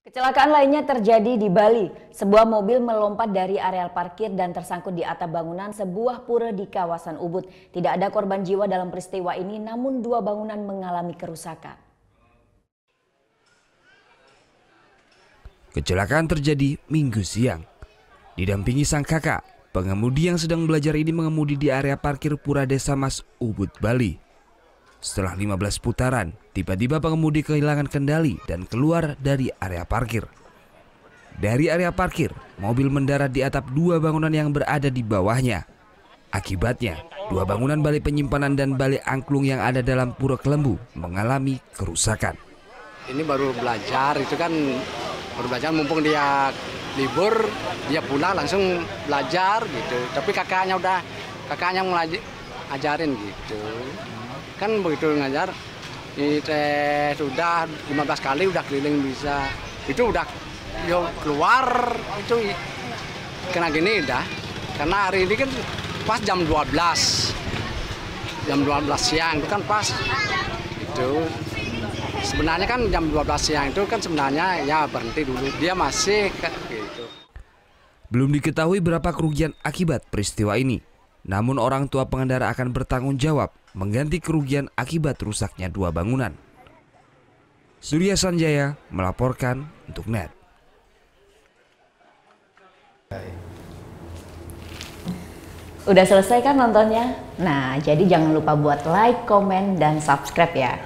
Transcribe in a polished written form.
Kecelakaan lainnya terjadi di Bali. Sebuah mobil melompat dari areal parkir dan tersangkut di atap bangunan sebuah pura di kawasan Ubud. Tidak ada korban jiwa dalam peristiwa ini, namun dua bangunan mengalami kerusakan. Kecelakaan terjadi Minggu siang. Didampingi sang kakak, pengemudi yang sedang belajar ini mengemudi di area parkir Pura Desa Mas Ubud, Bali. Setelah 15 putaran, tiba-tiba pengemudi kehilangan kendali dan keluar dari area parkir. Dari area parkir, mobil mendarat di atap dua bangunan yang berada di bawahnya. Akibatnya, dua bangunan balai penyimpanan dan balai angklung yang ada dalam Pura Kelembu mengalami kerusakan. Ini baru belajar, itu kan baru belajar mumpung dia libur, dia pulang langsung belajar gitu. Tapi kakaknya ajarin gitu. Kan begitu ngajar, ini sudah 15 kali udah keliling bisa. Itu udah keluar, itu kena gini dah. Karena hari ini kan pas jam 12. Jam 12 siang itu kan pas. Itu sebenarnya kan jam 12 siang itu kan sebenarnya ya berhenti dulu. Dia masih gitu. Belum diketahui berapa kerugian akibat peristiwa ini. Namun orang tua pengendara akan bertanggung jawab mengganti kerugian akibat rusaknya dua bangunan. Surya Sanjaya melaporkan untuk NET. Udah selesai kan nontonnya? Nah, jadi jangan lupa buat like, komen, dan subscribe ya.